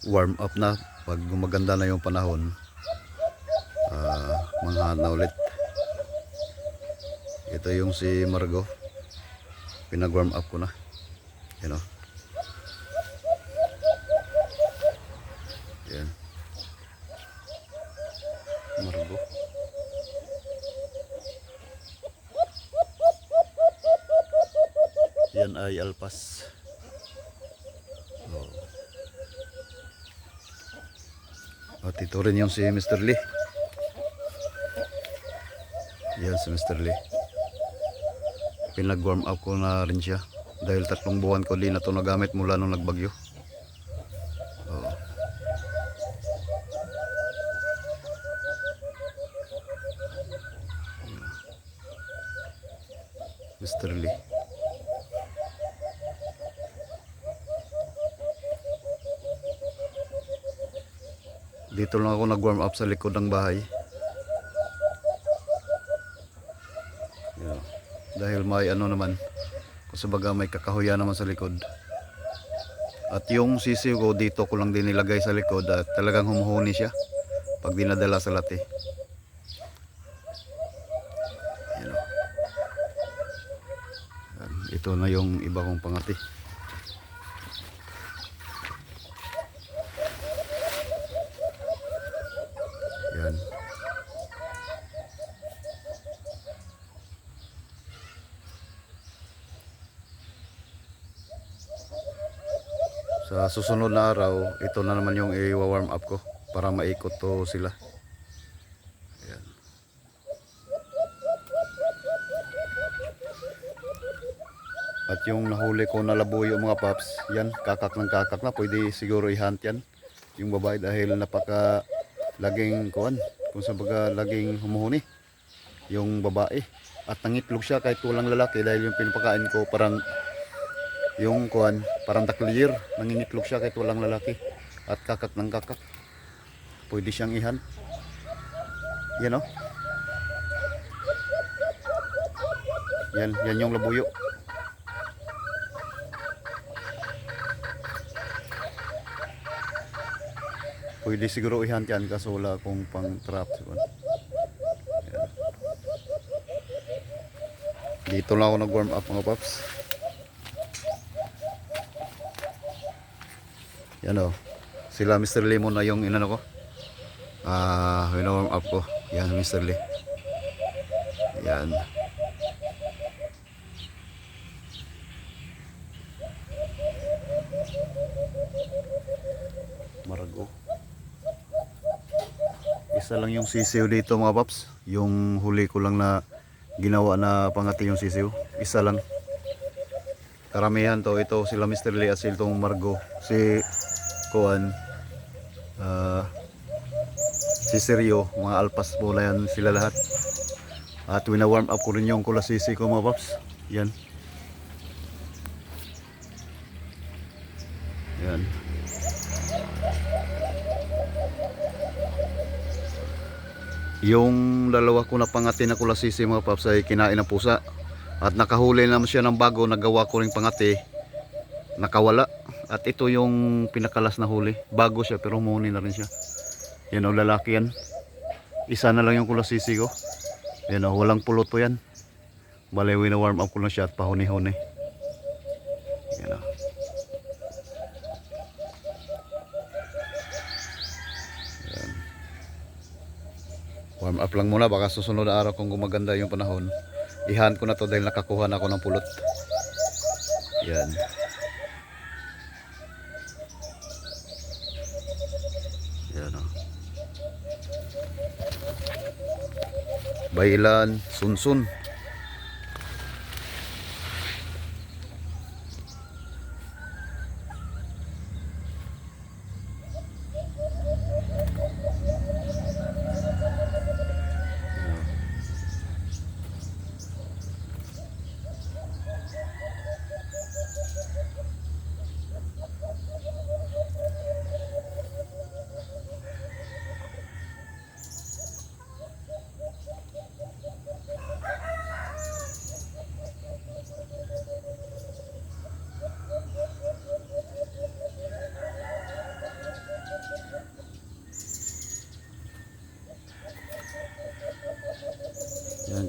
warm up na. Pag gumaganda na yung panahon, manghahan na ulit. Ito yung si Margo, pinag warm up ko na, you know. Yan Margo. Yan ay alpas. At ito rin yung si Mr. Lee. Yan si Mr. Lee. Pinag-warm up ko na rin siya. Dahil 3 buwan ko din na ito nagamit mula nung nagbagyo. Mr. Lee. Dito lang ako nag-warm up sa likod ng bahay. Dahil may ano naman, kung sabaga may kakahuyan naman sa likod. At yung sisiw ko dito ko lang din nilagay sa likod at talagang humuhuni siya pag dinadala sa lati. Ito na yung iba kong pangati. Yan. Sa susunod na araw, ito na naman yung i-warm up ko para maikot to sila. Yan. At yung nahuli ko na labuyo mga paps, yan, kakak ng kakak na, pwede siguro i-hunt yan. Yung babae dahil napaka laging kuan, kung sabaga laging humuhuni yung babae. At nangitlog siya kahit walang lalaki dahil yung pinapakain ko parang yung kuan, parang taklir, nangingitlog siya kahit walang lalaki. At kakak ng kakak, pwede siyang i-hunt. Yan o. Yan yung labuyo. Pwede siguro i-hunt yan kaso wala akong pang trap. Dito lang ako nag-warm up mga paps. Yan o. Sila Mr. Lee muna yung inano ko. Warm up ko. Yan Mr. Lee. Yan. Margo. Isa lang yung sisiw dito mga paps. Yung huli ko lang na ginawa na pangati yung sisiw. Isa lang. Karamihan to, ito sila Mr. Lee at itong Margo. Si Kuan, si Seryo, mga alpas bola yan sila lahat. At wina-warm up ko rin yung kulasisi ko mga paps. Yan. Yan. Yung dalawa ko na pangati na kulasisi mga paps ay kinain ng pusa. At nakahuli naman siya ng bago, nagawa ko ring pangati, nakawala. At ito yung pinakalas na huli, bago siya pero humuhuni na rin siya. Yan o, lalaki yan. Isa na lang yung kulasisi ko. Yan o, walang pulot po yan. Balewi na warm up ko lang siya at pahuni-huni. Yan o. Yan. Warm up lang muna, baka susunod na araw kung gumaganda yung panahon, ihan ko na to dahil nakakuha na ako ng pulot. Yan. Yan o. Bailan, sunsun.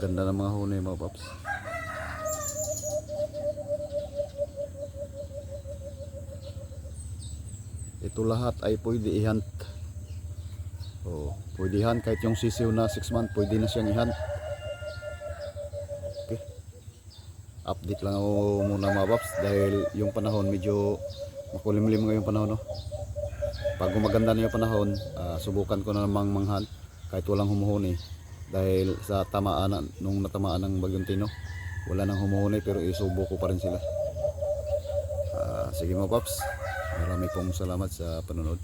Ganda ng mga huni mga paps. Ito lahat ay pwede i-hunt. Oh, pwede i-hunt kahit yung sisiw na 6 months, pwede na siyang i-hunt. Okay. Update lang ako muna mga paps dahil yung panahon medyo makulimlim ngayong panahon, no? Pag gumaganda na yung panahon, subukan ko na namang manghunt kahit walang humuhuni dahil sa tamaan nung natamaan ng Bagyong Tino, wala nang humuhuni pero isubo ko pa rin sila. Sige mga paps, marami pong salamat sa panonood.